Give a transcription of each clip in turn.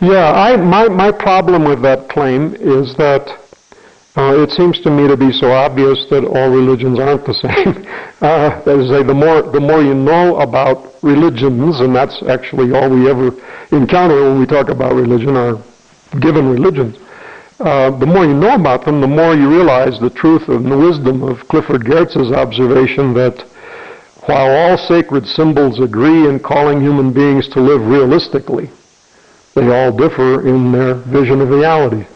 Yeah, my problem with that claim is that it seems to me to be so obvious that all religions aren't the same. That is to say, the more you know about religions, and that's actually all we ever encounter when we talk about religion, are given religions. The more you know about them, the more you realize the truth and the wisdom of Clifford Geertz's observation that while all sacred symbols agree in calling human beings to live realistically, they all differ in their vision of reality.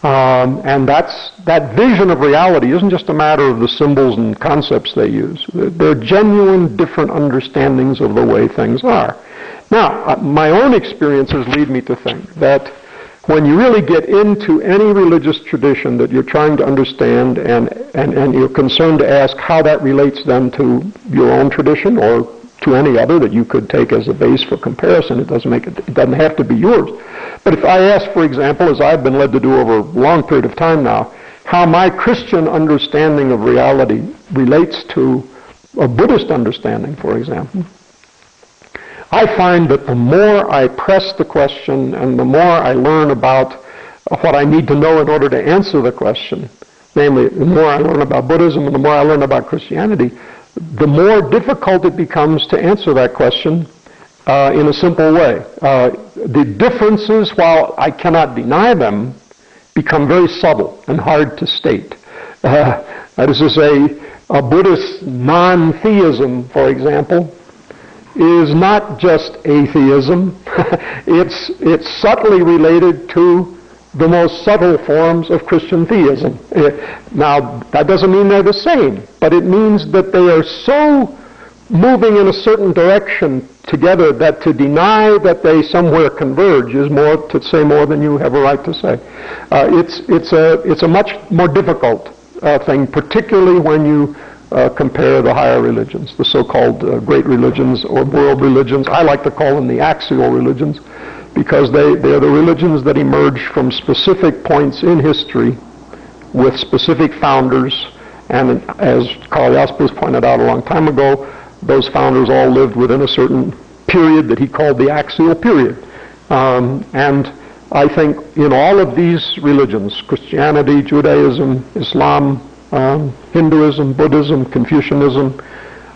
And that vision of reality isn't just a matter of the symbols and concepts they use. They're genuine, different understandings of the way things are. Now, my own experiences lead me to think that when you really get into any religious tradition that you're trying to understand and you're concerned to ask how that relates then to your own tradition or to any other that you could take as a base for comparison, it doesn't have to be yours. But if I ask, for example, as I've been led to do over a long period of time now, how my Christian understanding of reality relates to a Buddhist understanding, for example, I find that the more I press the question and the more I learn about what I need to know in order to answer the question, namely, the more I learn about Buddhism and the more I learn about Christianity, the more difficult it becomes to answer that question in a simple way. The differences, while I cannot deny them, become very subtle and hard to state. That is to say, a Buddhist non-theism, for example, is not just atheism. It's subtly related to the most subtle forms of Christian theism. Now, that doesn't mean they're the same, but it means that they are so moving in a certain direction together that to deny that they somewhere converge is more to say more than you have a right to say. It's a much more difficult thing, particularly when you compare the higher religions, the so-called great religions or world religions. I like to call them the axial religions because they are the religions that emerge from specific points in history with specific founders. And as Karl Jaspers pointed out a long time ago, those founders all lived within a certain period that he called the axial period. And I think in all of these religions, Christianity, Judaism, Islam, Hinduism, Buddhism, Confucianism,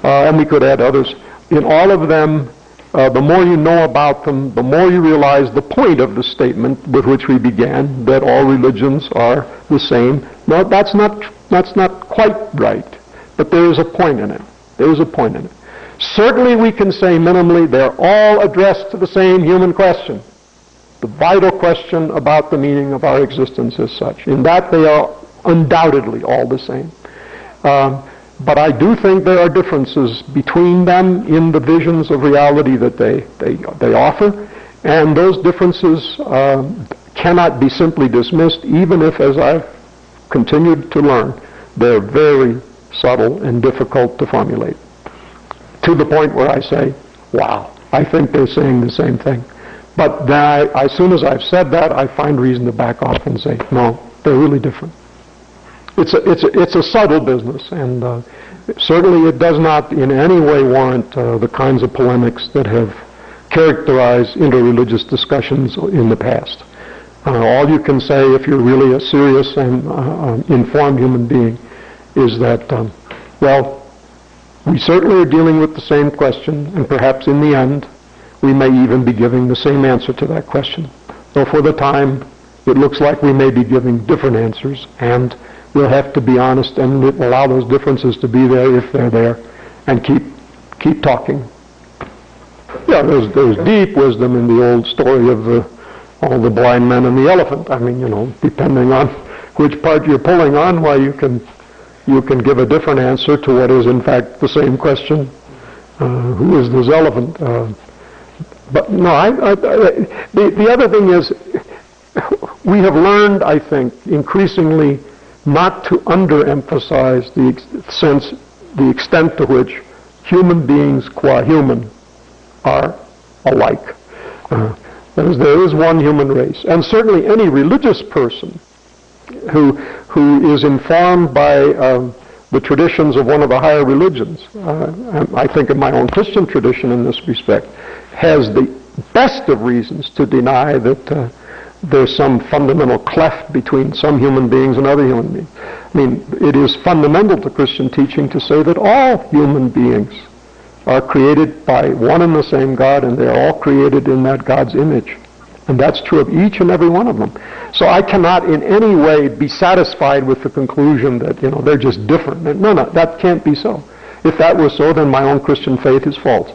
and we could add others. In all of them, the more you know about them, the more you realize the point of the statement with which we began, that all religions are the same. No, that's not quite right, but there is a point in it. There is a point in it. Certainly we can say minimally they're all addressed to the same human question, the vital question about the meaning of our existence as such. In that they are undoubtedly all the same. But I do think there are differences between them in the visions of reality that they offer, and those differences cannot be simply dismissed, even if, as I've continued to learn, they're very subtle and difficult to formulate. To the point where I say, wow, I think they're saying the same thing. But then as soon as I've said that, I find reason to back off and say, no, they're really different. It's a subtle business, and certainly it does not in any way warrant the kinds of polemics that have characterized interreligious discussions in the past. All you can say, if you're really a serious and informed human being, is that, well, we certainly are dealing with the same question, and perhaps in the end, we may even be giving the same answer to that question. Though for the time, it looks like we may be giving different answers, and we'll have to be honest and allow those differences to be there if they're there, and keep talking. Yeah, there's deep wisdom in the old story of all the blind men and the elephant. I mean, depending on which part you're pulling on, why you can give a different answer to what is in fact the same question. Who is this elephant? But no, the other thing is, we have learned, I think, increasingly not to underemphasize the extent to which human beings qua human are alike. That is, there is one human race, and certainly any religious person who is informed by the traditions of one of the higher religions, I think of my own Christian tradition in this respect, has the best of reasons to deny that there's some fundamental cleft between some human beings and other human beings. I mean, it is fundamental to Christian teaching to say that all human beings are created by one and the same God, and they're all created in that God's image. And that's true of each and every one of them. So I cannot in any way be satisfied with the conclusion that, they're just different. No, that can't be so. If that were so, then my own Christian faith is false.